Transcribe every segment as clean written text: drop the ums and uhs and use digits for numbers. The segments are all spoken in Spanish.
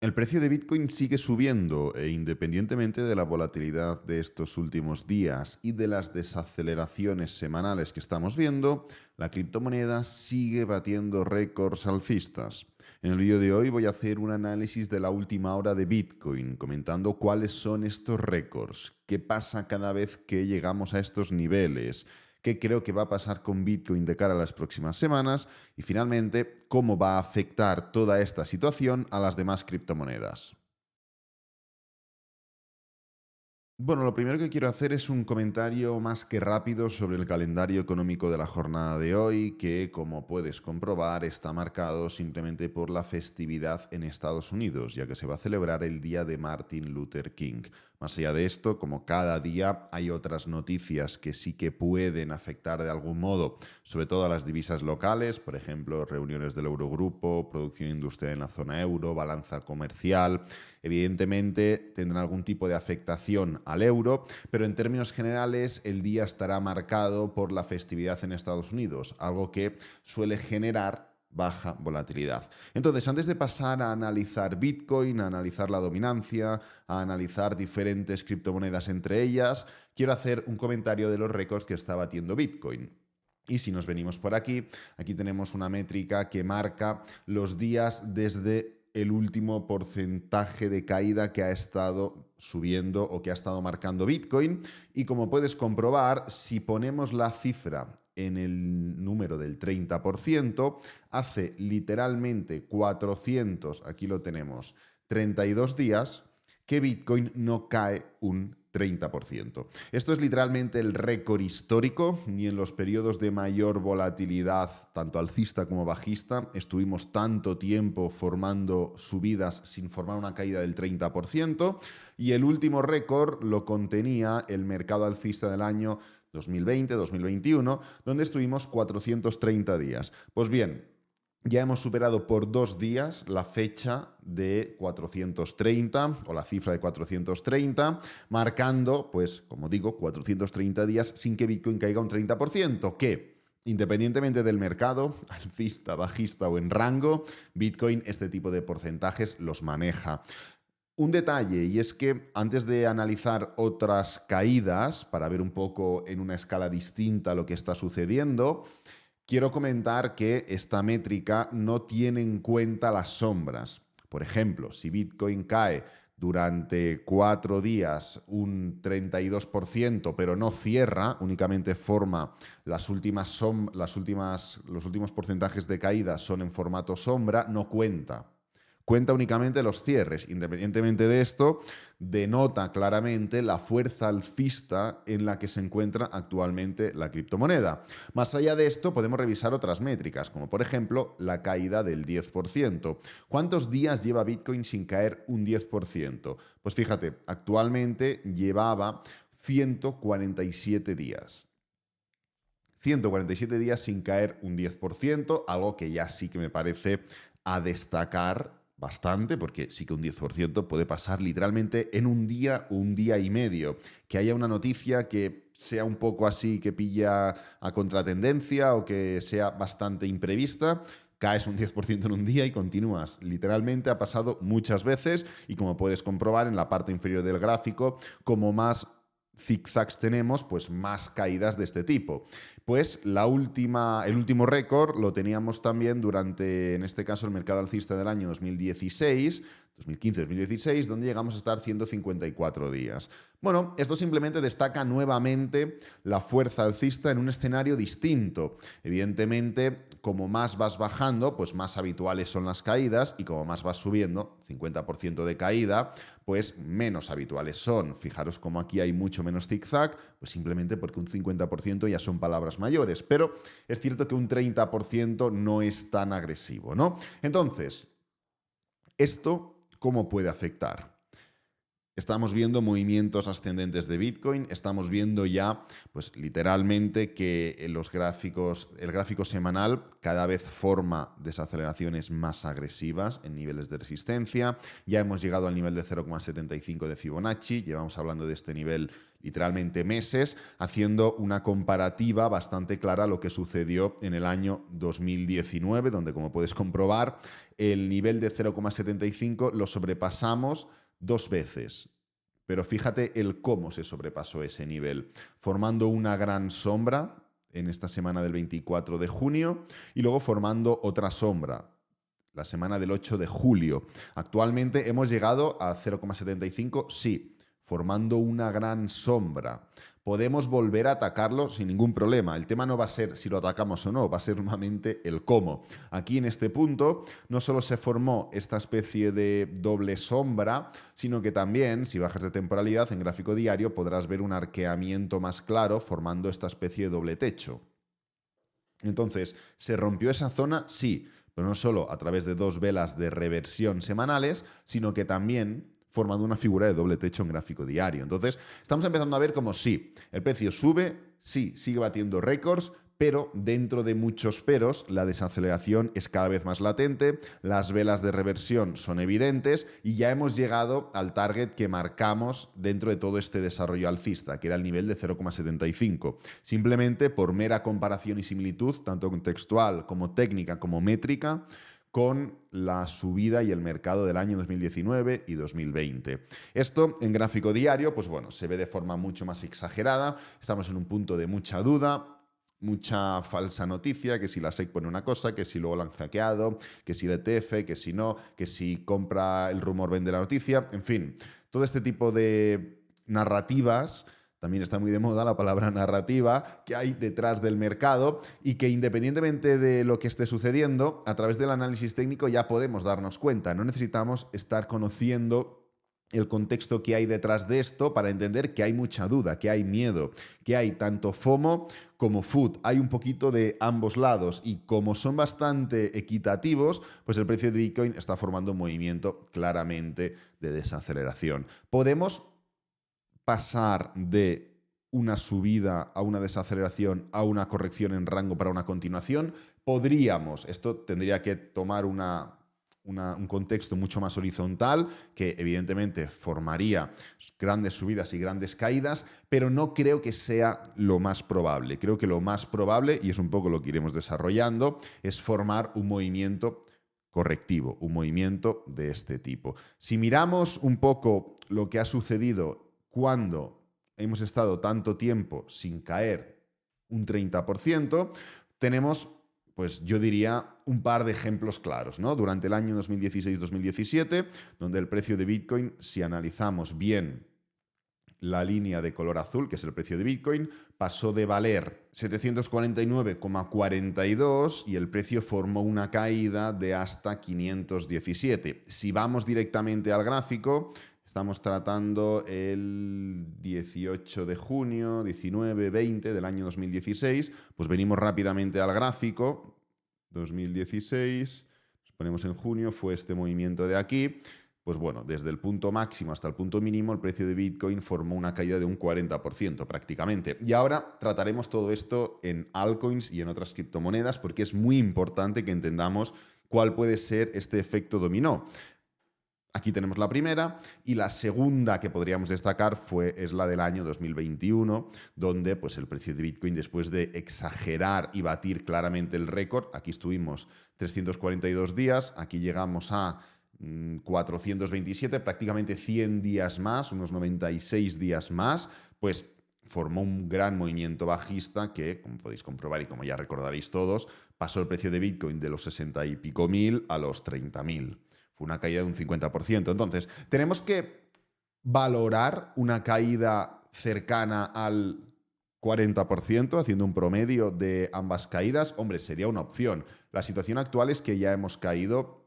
El precio de Bitcoin sigue subiendo e independientemente de la volatilidad de estos últimos días y de las desaceleraciones semanales que estamos viendo, la criptomoneda sigue batiendo récords alcistas. En el vídeo de hoy voy a hacer un análisis de la última hora de Bitcoin, comentando cuáles son estos récords, qué pasa cada vez que llegamos a estos niveles, qué creo que va a pasar con Bitcoin de cara a las próximas semanas y finalmente cómo va a afectar toda esta situación a las demás criptomonedas. Bueno, lo primero que quiero hacer es un comentario más que rápido sobre el calendario económico de la jornada de hoy, que como puedes comprobar está marcado simplemente por la festividad en Estados Unidos, ya que se va a celebrar el día de Martin Luther King. Más allá de esto, como cada día hay otras noticias que sí que pueden afectar de algún modo, sobre todo a las divisas locales, por ejemplo, reuniones del Eurogrupo, producción industrial en la zona euro, balanza comercial. Evidentemente tendrán algún tipo de afectación al euro, pero en términos generales el día estará marcado por la festividad en Estados Unidos, algo que suele generar baja volatilidad. Entonces, antes de pasar a analizar Bitcoin, a analizar la dominancia, a analizar diferentes criptomonedas entre ellas, quiero hacer un comentario de los récords que está batiendo Bitcoin. Y si nos venimos por aquí, aquí tenemos una métrica que marca los días desde el último porcentaje de caída que ha estado subiendo o que ha estado marcando Bitcoin. Y como puedes comprobar, si ponemos la cifra en el número del 30%, hace literalmente 400, aquí lo tenemos, 32 días que Bitcoin no cae un 30%. Esto es literalmente el récord histórico. Ni en los periodos de mayor volatilidad, tanto alcista como bajista, estuvimos tanto tiempo formando subidas sin formar una caída del 30%. Y el último récord lo contenía el mercado alcista del año 2020-2021, donde estuvimos 430 días. Pues bien, ya hemos superado por 2 días la fecha de 430 o la cifra de 430, marcando, pues como digo, 430 días sin que Bitcoin caiga un 30%, que independientemente del mercado, alcista, bajista o en rango, Bitcoin este tipo de porcentajes los maneja. Un detalle, y es que antes de analizar otras caídas, para ver un poco en una escala distinta lo que está sucediendo, quiero comentar que esta métrica no tiene en cuenta las sombras. Por ejemplo, si Bitcoin cae durante 4 días un 32%, pero no cierra, únicamente forma los últimos porcentajes de caída son en formato sombra, no cuenta. Cuenta únicamente los cierres. Independientemente de esto, denota claramente la fuerza alcista en la que se encuentra actualmente la criptomoneda. Más allá de esto, podemos revisar otras métricas, como por ejemplo la caída del 10%. ¿Cuántos días lleva Bitcoin sin caer un 10%? Pues fíjate, actualmente llevaba 147 días. 147 días sin caer un 10%, algo que ya sí que me parece a destacar bastante, porque sí que un 10% puede pasar literalmente en un día o un día y medio. Que haya una noticia que sea un poco así, que pilla a contratendencia o que sea bastante imprevista, caes un 10% en un día y continúas. Literalmente ha pasado muchas veces y como puedes comprobar en la parte inferior del gráfico, como más zigzags tenemos, pues más caídas de este tipo. Pues el último récord lo teníamos también durante, en este caso, el mercado alcista del año 2016, 2015-2016, donde llegamos a estar 154 días. Bueno, esto simplemente destaca nuevamente la fuerza alcista en un escenario distinto. Evidentemente, como más vas bajando, pues más habituales son las caídas y como más vas subiendo, 50% de caída, pues menos habituales son. Fijaros como aquí hay mucho menos zigzag, pues simplemente porque un 50% ya son palabras mayores, pero es cierto que un 30% no es tan agresivo, ¿no? Entonces, ¿esto cómo puede afectar? Estamos viendo movimientos ascendentes de Bitcoin, estamos viendo ya, pues literalmente que el gráfico semanal cada vez forma desaceleraciones más agresivas en niveles de resistencia. Ya hemos llegado al nivel de 0,75 de Fibonacci, llevamos hablando de este nivel literalmente meses, haciendo una comparativa bastante clara a lo que sucedió en el año 2019, donde, como puedes comprobar, el nivel de 0,75 lo sobrepasamos 2 veces. Pero fíjate el cómo se sobrepasó ese nivel, formando una gran sombra en esta semana del 24 de junio y luego formando otra sombra la semana del 8 de julio. Actualmente hemos llegado a 0,75, sí, formando una gran sombra. Podemos volver a atacarlo sin ningún problema. El tema no va a ser si lo atacamos o no, va a ser nuevamente el cómo. Aquí en este punto no solo se formó esta especie de doble sombra, sino que también, si bajas de temporalidad en gráfico diario, podrás ver un arqueamiento más claro formando esta especie de doble techo. Entonces, ¿se rompió esa zona? Sí, pero no solo a través de 2 velas de reversión semanales, sino que también formando una figura de doble techo en gráfico diario. Entonces, estamos empezando a ver como sí, el precio sube, sí, sigue batiendo récords, pero dentro de muchos peros, la desaceleración es cada vez más latente, las velas de reversión son evidentes y ya hemos llegado al target que marcamos dentro de todo este desarrollo alcista, que era el nivel de 0,75. Simplemente por mera comparación y similitud, tanto contextual como técnica como métrica, con la subida y el mercado del año 2019 y 2020. Esto en gráfico diario, pues bueno, se ve de forma mucho más exagerada, estamos en un punto de mucha duda, mucha falsa noticia, que si la SEC pone una cosa, que si luego la han hackeado, que si el ETF, que si no, que si compra el rumor vende la noticia, en fin, todo este tipo de narrativas. También está muy de moda la palabra narrativa que hay detrás del mercado y que independientemente de lo que esté sucediendo, a través del análisis técnico ya podemos darnos cuenta. No necesitamos estar conociendo el contexto que hay detrás de esto para entender que hay mucha duda, que hay miedo, que hay tanto FOMO como FUD. Hay un poquito de ambos lados y como son bastante equitativos, pues el precio de Bitcoin está formando un movimiento claramente de desaceleración. Podemos pasar de una subida a una desaceleración a una corrección en rango para una continuación. Podríamos, esto tendría que tomar un contexto mucho más horizontal, que evidentemente formaría grandes subidas y grandes caídas, pero no creo que sea lo más probable. Creo que lo más probable, y es un poco lo que iremos desarrollando, es formar un movimiento correctivo, un movimiento de este tipo. Si miramos un poco lo que ha sucedido cuando hemos estado tanto tiempo sin caer un 30%, tenemos, pues yo diría, un par de ejemplos claros, ¿no? Durante el año 2016-2017, donde el precio de Bitcoin, si analizamos bien la línea de color azul, que es el precio de Bitcoin, pasó de valer 749,42 y el precio formó una caída de hasta 517. Si vamos directamente al gráfico, estamos tratando el 18 de junio, 19, 20 del año 2016. Pues venimos rápidamente al gráfico. 2016, nos ponemos en junio, fue este movimiento de aquí. Pues bueno, desde el punto máximo hasta el punto mínimo, el precio de Bitcoin formó una caída de un 40% prácticamente. Y ahora trataremos todo esto en altcoins y en otras criptomonedas porque es muy importante que entendamos cuál puede ser este efecto dominó. Aquí tenemos la primera y la segunda que podríamos destacar es la del año 2021, donde pues, el precio de Bitcoin, después de exagerar y batir claramente el récord, aquí estuvimos 342 días, aquí llegamos a 427, prácticamente 100 días más, unos 96 días más, pues formó un gran movimiento bajista que, como podéis comprobar y como ya recordaréis todos, pasó el precio de Bitcoin de los 60 y pico mil a los 30.000. Fue una caída de un 50%. Entonces, tenemos que valorar una caída cercana al 40%, haciendo un promedio de ambas caídas. Hombre, sería una opción. La situación actual es que ya hemos caído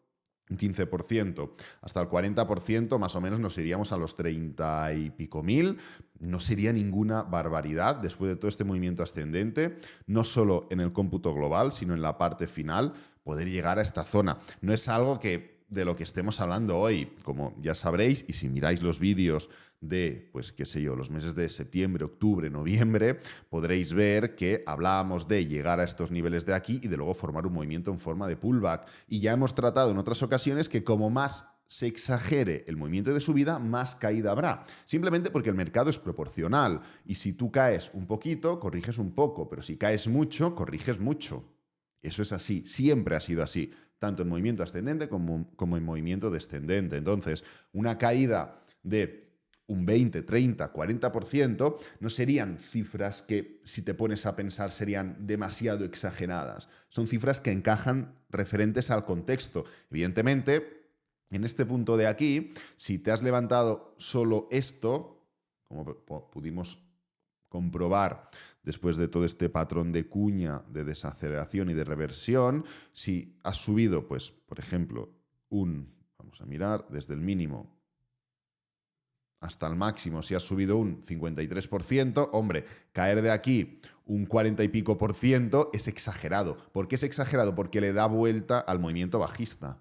un 15%. Hasta el 40% más o menos nos iríamos a los 30 y pico mil. No sería ninguna barbaridad después de todo este movimiento ascendente, no solo en el cómputo global, sino en la parte final, poder llegar a esta zona. No es algo que de lo que estemos hablando hoy. Como ya sabréis, y si miráis los vídeos de, pues qué sé yo, los meses de septiembre, octubre, noviembre, podréis ver que hablábamos de llegar a estos niveles de aquí y de luego formar un movimiento en forma de pullback. Y ya hemos tratado en otras ocasiones que como más se exagere el movimiento de subida, más caída habrá. Simplemente porque el mercado es proporcional. Y si tú caes un poquito, corriges un poco. Pero si caes mucho, corriges mucho. Eso es así. Siempre ha sido así. Tanto en movimiento ascendente como en movimiento descendente. Entonces, una caída de un 20, 30, 40% no serían cifras que, si te pones a pensar, serían demasiado exageradas. Son cifras que encajan referentes al contexto. Evidentemente, en este punto de aquí, si te has levantado solo esto, como pudimos comprobar después de todo este patrón de cuña, de desaceleración y de reversión, si has subido, pues, por ejemplo, vamos a mirar, desde el mínimo hasta el máximo, si has subido un 53%, hombre, caer de aquí un 40 y pico por ciento es exagerado. ¿Por qué es exagerado? Porque le da vuelta al movimiento bajista.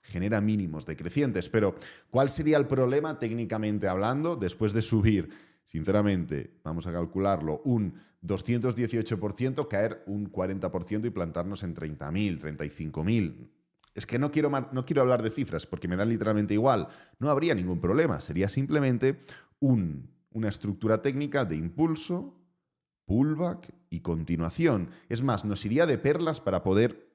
Genera mínimos decrecientes. Pero, ¿cuál sería el problema técnicamente hablando después de subir, sinceramente, vamos a calcularlo, un 218%, caer un 40% y plantarnos en 30.000, 35.000? Es que no quiero hablar de cifras porque me dan literalmente igual. No habría ningún problema. Sería simplemente una estructura técnica de impulso, pullback y continuación. Es más, nos iría de perlas para poder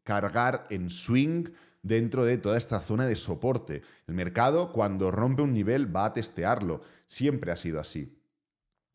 cargar en swing dentro de toda esta zona de soporte. El mercado, cuando rompe un nivel, va a testearlo. Siempre ha sido así.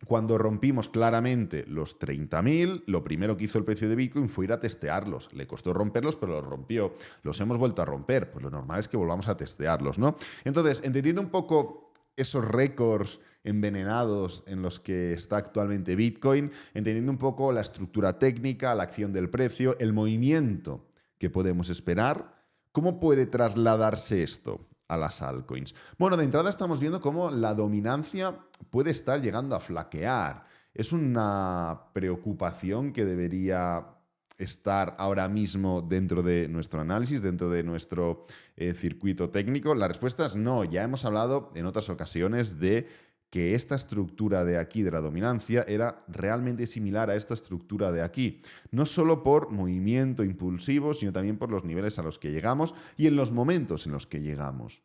Cuando rompimos claramente los 30.000, lo primero que hizo el precio de Bitcoin fue ir a testearlos. Le costó romperlos, pero los rompió. Los hemos vuelto a romper. Pues lo normal es que volvamos a testearlos, ¿no? Entonces, entendiendo un poco esos récords envenenados en los que está actualmente Bitcoin, entendiendo un poco la estructura técnica, la acción del precio, el movimiento que podemos esperar, ¿cómo puede trasladarse esto a las altcoins? Bueno, de entrada estamos viendo cómo la dominancia puede estar llegando a flaquear. Es una preocupación que debería estar ahora mismo dentro de nuestro análisis, dentro de nuestro circuito técnico. La respuesta es no. Ya hemos hablado en otras ocasiones de que esta estructura de aquí de la dominancia era realmente similar a esta estructura de aquí, no solo por movimiento impulsivo, sino también por los niveles a los que llegamos y en los momentos en los que llegamos.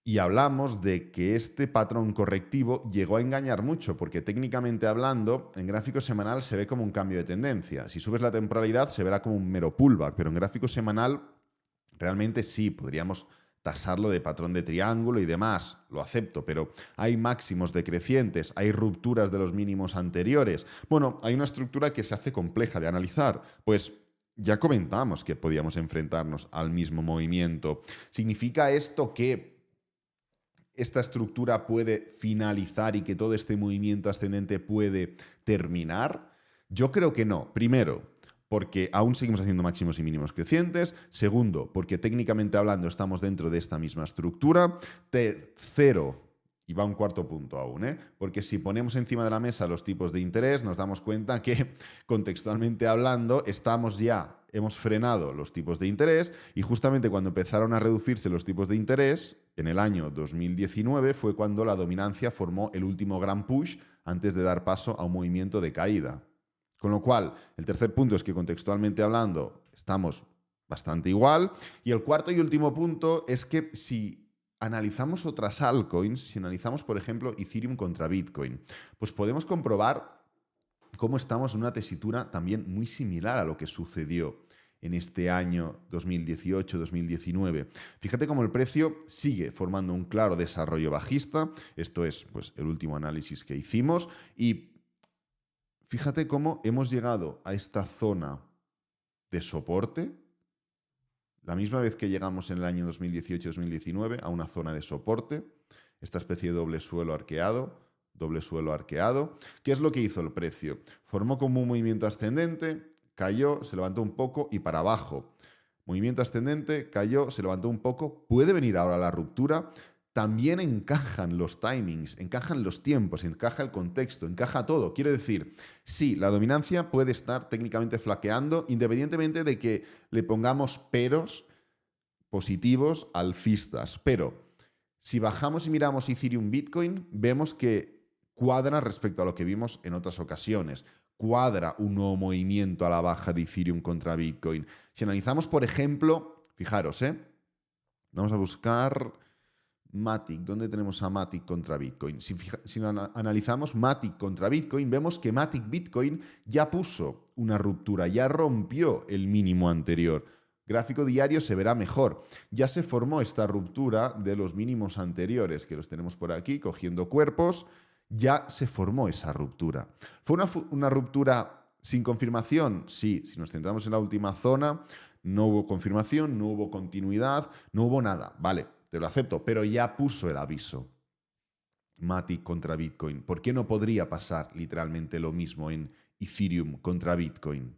Y hablamos de que este patrón correctivo llegó a engañar mucho, porque técnicamente hablando, en gráfico semanal se ve como un cambio de tendencia. Si subes la temporalidad se verá como un mero pullback, pero en gráfico semanal realmente sí, podríamos tasarlo de patrón de triángulo y demás, lo acepto, pero hay máximos decrecientes, hay rupturas de los mínimos anteriores. Bueno, hay una estructura que se hace compleja de analizar, pues ya comentamos que podíamos enfrentarnos al mismo movimiento. ¿Significa esto que esta estructura puede finalizar y que todo este movimiento ascendente puede terminar? Yo creo que no. Primero, porque aún seguimos haciendo máximos y mínimos crecientes. Segundo, porque técnicamente hablando estamos dentro de esta misma estructura. Tercero, y va un cuarto punto aún, porque si ponemos encima de la mesa los tipos de interés, nos damos cuenta que contextualmente hablando hemos frenado los tipos de interés y justamente cuando empezaron a reducirse los tipos de interés, en el año 2019 fue cuando la dominancia formó el último gran push antes de dar paso a un movimiento de caída. Con lo cual, el tercer punto es que contextualmente hablando estamos bastante igual. Y el cuarto y último punto es que si analizamos otras altcoins, si analizamos, por ejemplo, Ethereum contra Bitcoin, pues podemos comprobar cómo estamos en una tesitura también muy similar a lo que sucedió en este año 2018-2019. Fíjate cómo el precio sigue formando un claro desarrollo bajista. Esto es pues, el último análisis que hicimos. Y fíjate cómo hemos llegado a esta zona de soporte, la misma vez que llegamos en el año 2018-2019 a una zona de soporte, esta especie de doble suelo arqueado. ¿Qué es lo que hizo el precio? Formó como un movimiento ascendente, cayó, se levantó un poco y para abajo. Movimiento ascendente, cayó, se levantó un poco. ¿Puede venir ahora la ruptura? también encajan los timings, encajan los tiempos, encaja el contexto, encaja todo. Quiero decir, sí, la dominancia puede estar técnicamente flaqueando independientemente de que le pongamos peros positivos alcistas. Pero si bajamos y miramos Ethereum Bitcoin, vemos que cuadra respecto a lo que vimos en otras ocasiones. Cuadra un nuevo movimiento a la baja de Ethereum contra Bitcoin. Si analizamos, por ejemplo, fijaros, vamos a buscar Matic. ¿Dónde tenemos a Matic contra Bitcoin? Si analizamos Matic contra Bitcoin, vemos que Matic Bitcoin ya puso una ruptura, ya rompió el mínimo anterior. Gráfico diario se verá mejor. Ya se formó esta ruptura de los mínimos anteriores, que los tenemos por aquí, cogiendo cuerpos. Ya se formó esa ruptura. ¿Fue una ruptura sin confirmación? Sí, si nos centramos en la última zona, no hubo confirmación, no hubo continuidad, no hubo nada. Vale, te lo acepto, pero ya puso el aviso. Matic contra Bitcoin. ¿Por qué no podría pasar literalmente lo mismo en Ethereum contra Bitcoin?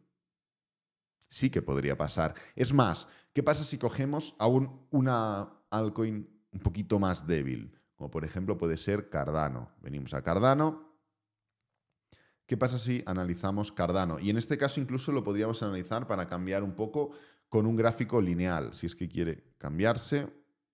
Sí que podría pasar. Es más, ¿qué pasa si cogemos a una altcoin un poquito más débil? Como por ejemplo puede ser Cardano. Venimos a Cardano. ¿Qué pasa si analizamos Cardano? Y en este caso incluso lo podríamos analizar para cambiar un poco con un gráfico lineal, si es que quiere cambiarse.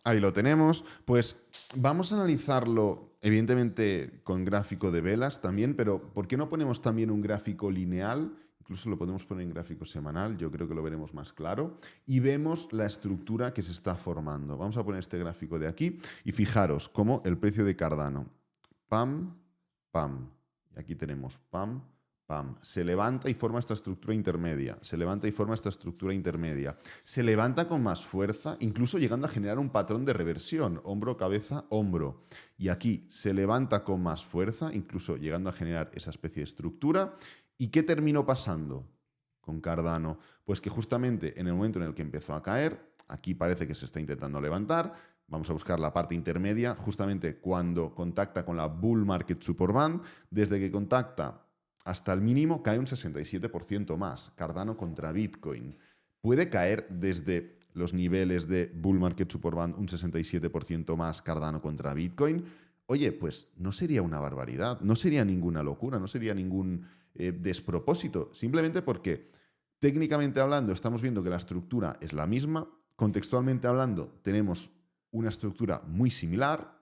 Ahí lo tenemos. Pues vamos a analizarlo, evidentemente, con gráfico de velas también, pero ¿por qué no ponemos también un gráfico lineal? Incluso lo podemos poner en gráfico semanal, yo creo que lo veremos más claro. Y vemos la estructura que se está formando. Vamos a poner este gráfico de aquí y fijaros cómo el precio de Cardano. Pam, pam. Y aquí tenemos pam, pam. Se levanta y forma esta estructura intermedia. Se levanta y forma esta estructura intermedia. Se levanta con más fuerza, incluso llegando a generar un patrón de reversión. Hombro, cabeza, hombro. Y aquí se levanta con más fuerza, incluso llegando a generar esa especie de estructura. ¿Y qué terminó pasando con Cardano? Pues que justamente en el momento en el que empezó a caer, aquí parece que se está intentando levantar, vamos a buscar la parte intermedia, justamente cuando contacta con la Bull Market Support Band, desde que contacta hasta el mínimo cae un 67% más, Cardano contra Bitcoin. Puede caer desde los niveles de Bull Market Support Band un 67% más Cardano contra Bitcoin. Oye, pues no sería una barbaridad, no sería ninguna locura, no sería ningún despropósito, simplemente porque técnicamente hablando estamos viendo que la estructura es la misma, contextualmente hablando tenemos una estructura muy similar,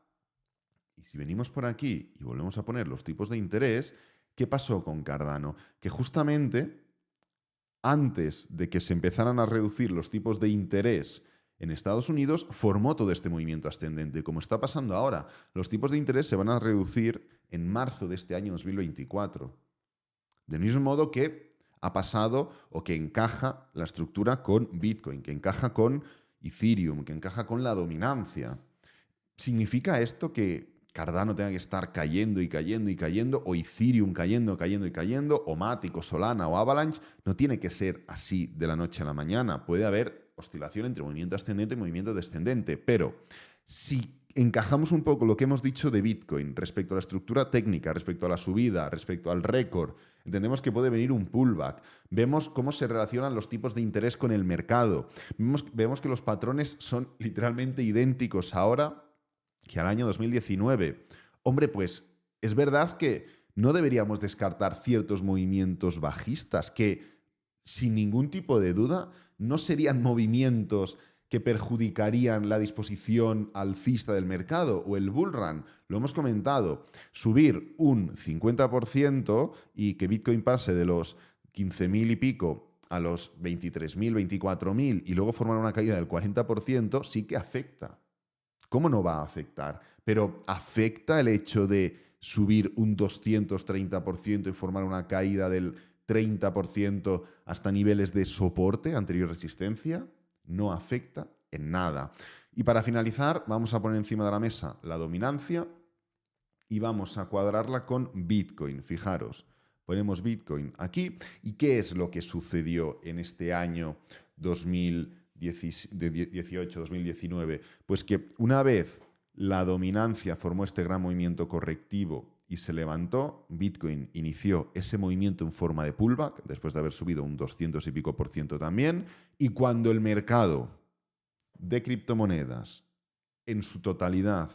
y si venimos por aquí y volvemos a poner los tipos de interés, ¿qué pasó con Cardano? Que justamente antes de que se empezaran a reducir los tipos de interés en Estados Unidos, formó todo este movimiento ascendente. Como está pasando ahora, los tipos de interés se van a reducir en marzo de este año 2024. Del mismo modo que ha pasado o que encaja la estructura con Bitcoin, que encaja con Ethereum, que encaja con la dominancia. ¿Significa esto que Cardano tenga que estar cayendo y cayendo y cayendo, o Ethereum cayendo, cayendo y cayendo, o Matic, o Solana, o Avalanche? No tiene que ser así de la noche a la mañana. Puede haber oscilación entre movimiento ascendente y movimiento descendente, pero si encajamos un poco lo que hemos dicho de Bitcoin respecto a la estructura técnica, respecto a la subida, respecto al récord, entendemos que puede venir un pullback. Vemos cómo se relacionan los tipos de interés con el mercado. Vemos que los patrones son literalmente idénticos ahora que al año 2019. Hombre, pues es verdad que no deberíamos descartar ciertos movimientos bajistas que, sin ningún tipo de duda, no serían movimientos que perjudicarían la disposición alcista del mercado o el bull run. Lo hemos comentado, subir un 50% y que Bitcoin pase de los 15.000 y pico a los 23.000, 24.000 y luego formar una caída del 40% sí que afecta. ¿Cómo no va a afectar? Pero ¿afecta el hecho de subir un 230% y formar una caída del 30% hasta niveles de soporte, anterior resistencia? No afecta en nada. Y para finalizar, vamos a poner encima de la mesa la dominancia y vamos a cuadrarla con Bitcoin. Fijaros, ponemos Bitcoin aquí. ¿Y qué es lo que sucedió en este año 2018-2019? Pues que una vez la dominancia formó este gran movimiento correctivo y se levantó, Bitcoin inició ese movimiento en forma de pullback, después de haber subido un 200 y pico por ciento también, y cuando el mercado de criptomonedas en su totalidad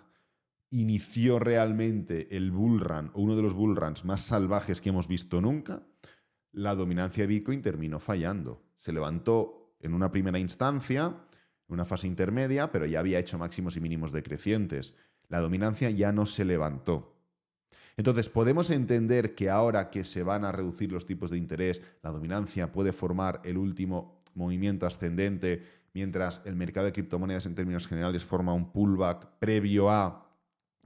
inició realmente el bull run o uno de los bull runs más salvajes que hemos visto nunca, la dominancia de Bitcoin terminó fallando. Se levantó en una primera instancia, en una fase intermedia, pero ya había hecho máximos y mínimos decrecientes. La dominancia ya no se levantó. Entonces, podemos entender que ahora que se van a reducir los tipos de interés, la dominancia puede formar el último movimiento ascendente, mientras el mercado de criptomonedas en términos generales forma un pullback previo a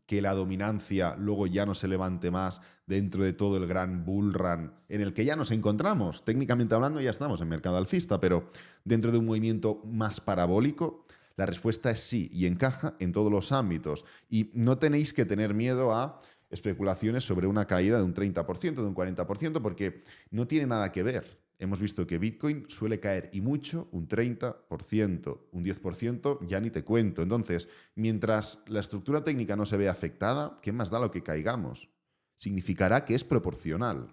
que la dominancia luego ya no se levante más dentro de todo el gran bull run en el que ya nos encontramos. Técnicamente hablando ya estamos en mercado alcista, pero dentro de un movimiento más parabólico, la respuesta es sí y encaja en todos los ámbitos. Y no tenéis que tener miedo a especulaciones sobre una caída de un 30%, de un 40%, porque no tiene nada que ver. Hemos visto que Bitcoin suele caer y mucho, un 30%, un 10%, ya ni te cuento. Entonces, mientras la estructura técnica no se vea afectada, ¿qué más da lo que caigamos? Significará que es proporcional.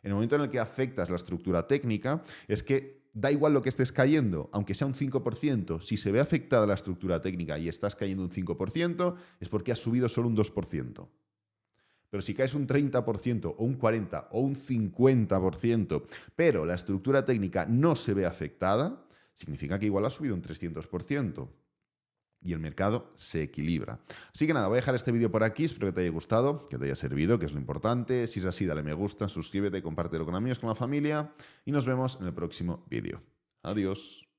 En el momento en el que afectas la estructura técnica, es que da igual lo que estés cayendo, aunque sea un 5%, si se ve afectada la estructura técnica y estás cayendo un 5%, es porque has subido solo un 2%. Pero si caes un 30% o un 40% o un 50%, pero la estructura técnica no se ve afectada, significa que igual ha subido un 300% y el mercado se equilibra. Así que nada, voy a dejar este vídeo por aquí, espero que te haya gustado, que te haya servido, que es lo importante. Si es así, dale me gusta, suscríbete, compártelo con amigos, con la familia y nos vemos en el próximo vídeo. Adiós.